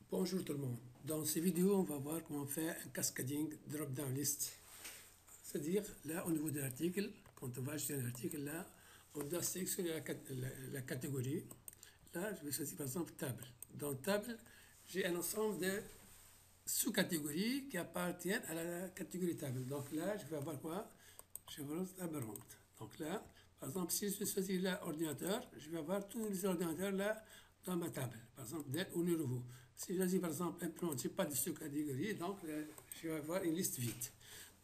Bonjour tout le monde. Dans ces vidéos, on va voir comment faire un cascading drop-down list. C'est-à-dire, là, au niveau de l'article, quand on va ajouter un article, là, on doit sélectionner la catégorie. Là, je vais choisir par exemple table. Dans table, j'ai un ensemble de sous-catégories qui appartiennent à la catégorie table. Donc là, je vais avoir quoi? Je vais avoir table ronde. Donc là, par exemple, si je choisis là ordinateur, je vais avoir tous les ordinateurs là dans ma table. Par exemple, date ou numéro. Si je choisis par exemple imprimante, je n'ai pas de sous-catégorie, donc je vais avoir une liste vide.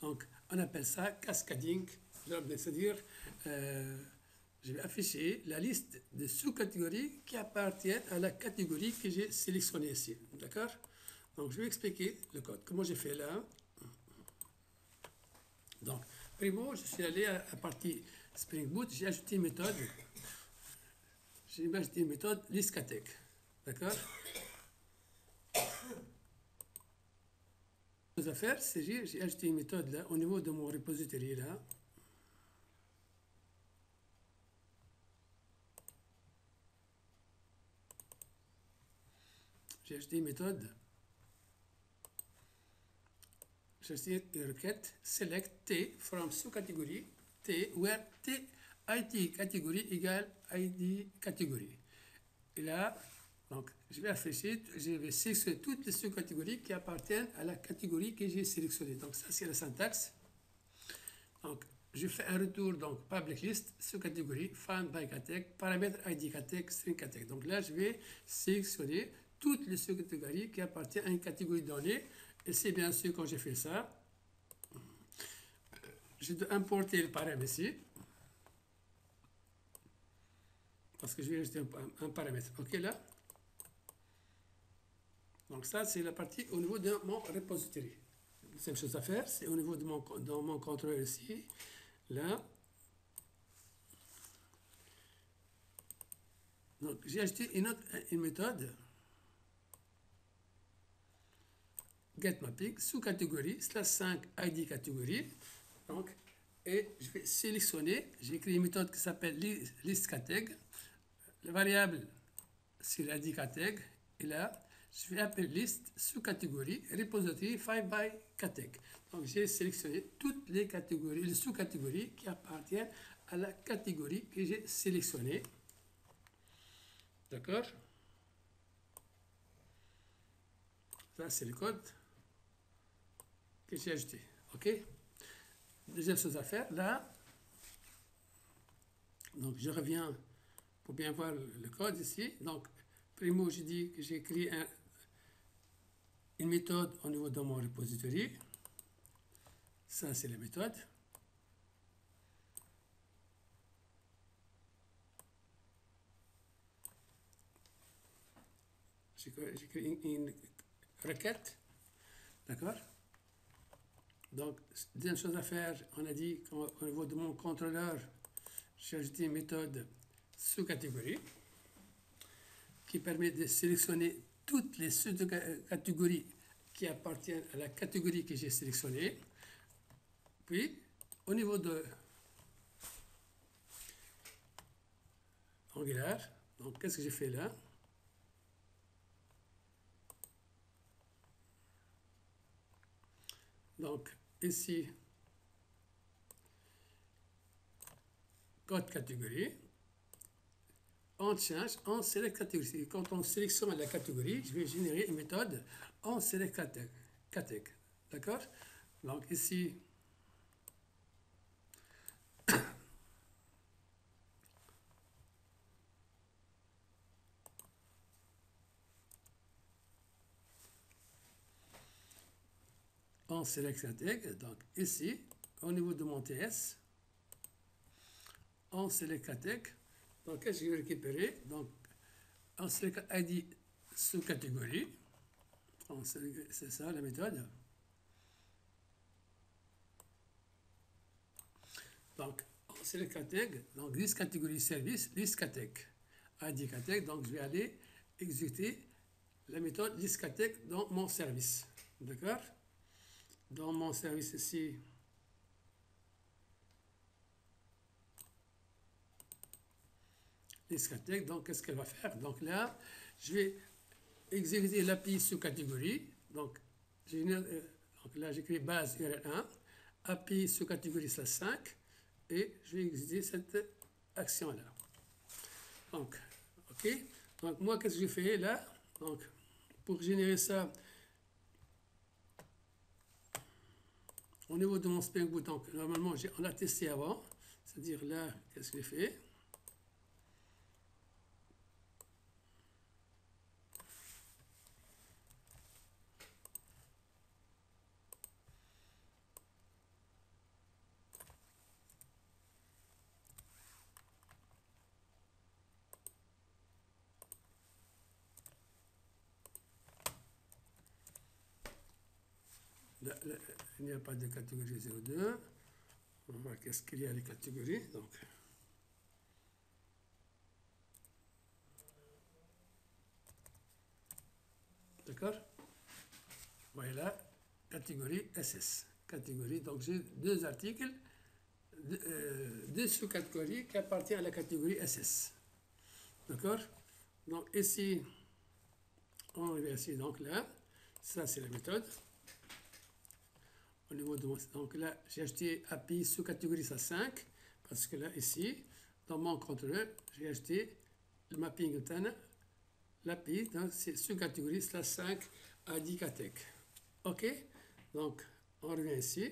Donc on appelle ça cascading, c'est-à-dire je vais afficher la liste de sous-catégories qui appartiennent à la catégorie que j'ai sélectionnée ici. D'accord? Donc je vais expliquer le code. Comment j'ai fait là? Donc, primo, je suis allé à la partie Spring Boot, j'ai ajouté une méthode. J'ai ajouté une méthode listcateg. D'accord? Ce que je vais faire, c'est que j'ai ajouté une méthode là, au niveau de mon repository là. J'ai ajouté une méthode. J'ai ajouté une requête select t from sous-catégorie t where t id catégorie égale id catégorie. Et là, donc, je vais afficher, je vais sélectionner toutes les sous-catégories qui appartiennent à la catégorie que j'ai sélectionnée. Donc, ça, c'est la syntaxe. Donc, je fais un retour, donc, public list, sous-catégorie, find by categ, paramètre id categ, string categ. Donc là, je vais sélectionner toutes les sous-catégories qui appartiennent à une catégorie donnée. Et c'est bien sûr, quand j'ai fait ça, je dois importer le paramètre ici. Parce que je vais ajouter un paramètre. OK, là. Donc ça, c'est la partie au niveau de mon repository. Deuxième chose à faire, c'est au niveau de mon contrôleur ici. Là. Donc, j'ai ajouté une méthode getMapping sous-catégorie /5 id catégorie. Donc, et je vais sélectionner, j'ai créé une méthode qui s'appelle listcateg. La variable, c'est l'id categ. Et là, je vais appeler liste sous-catégorie repository 5 by categ. Donc, j'ai sélectionné toutes les catégories, les sous-catégories qui appartiennent à la catégorie que j'ai sélectionnée. D'accord? Ça, c'est le code que j'ai ajouté. OK? Deuxième chose à faire, là. Donc, je reviens pour bien voir le code ici. Donc, primo, j'ai dit que j'ai créé une méthode au niveau de mon repository. Ça, c'est la méthode. J'ai créé une requête. D'accord? Donc, deuxième chose à faire, on a dit qu'au niveau de mon contrôleur, j'ai ajouté une méthode sous-catégorie qui permet de sélectionner toutes les sous-catégories qui appartiennent à la catégorie que j'ai sélectionnée. Puis, au niveau de Angular, donc qu'est-ce que j'ai fait là? Donc, ici, code catégorie, on change en select catégorie. Quand on sélectionne la catégorie, je vais générer une méthode en select categ. D'accord? Donc, ici, en select categ. Donc, ici, au niveau de mon TS, en select categ. Donc, qu'est-ce que je vais récupérer? Donc, en select ID sous-catégorie. C'est ça la méthode. Donc, en select categ, donc list catégorie service, list categ. ID categ, donc je vais aller exécuter la méthode list categ dans mon service. D'accord? Dans mon service ici, list categ, donc qu'est-ce qu'elle va faire? Donc là, je vais exécuter l'API sous-catégorie. Donc là, j'écris base URL1, API sous-catégorie /5, et je vais exécuter cette action-là. Donc, OK. Donc, moi, qu'est-ce que j'ai fait là? Donc, pour générer ça, au niveau de mon Spring Boot, donc, normalement, on l'a testé avant. C'est-à-dire là, qu'est-ce que j'ai fait? Là, il n'y a pas de catégorie 02. On va voir qu'est-ce qu'il y a les catégories. Donc, d'accord? Voilà, catégorie SS. Catégorie, donc j'ai deux articles, deux sous-catégories qui appartiennent à la catégorie SS. D'accord? Donc ici, on est ici, donc là, ça c'est la méthode. Au niveau de mon, donc là, j'ai acheté API sous-catégorie SA5, parce que là, ici, dans mon contrôleur, j'ai acheté le mapping de l'API dans sous-catégorie /5 à Dicatec. OK? Donc, on revient ici.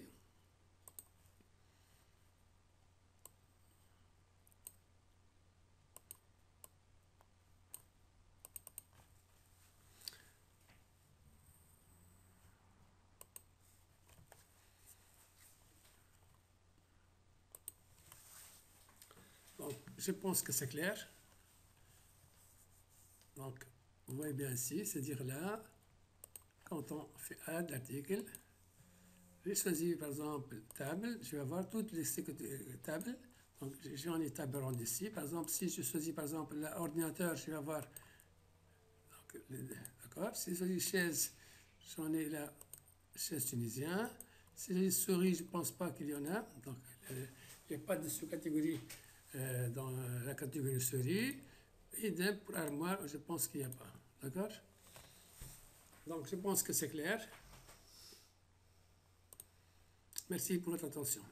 Donc, je pense que c'est clair. Donc, vous voyez bien ici, c'est-à-dire là, quand on fait add l'article, j'ai choisi par exemple table, je vais avoir toutes les tables. Donc, j'en ai table ronde ici. Par exemple, si je choisis par exemple l'ordinateur, je vais avoir. D'accord? Si je choisis chaise, j'en ai la chaise tunisien. Si j'ai souris, je ne pense pas qu'il y en a. Donc, il n'y a pas de sous-catégorie dans la catégorie souris. Idem pour armoire, je pense qu'il n'y a pas. D'accord? Donc, je pense que c'est clair. Merci pour votre attention.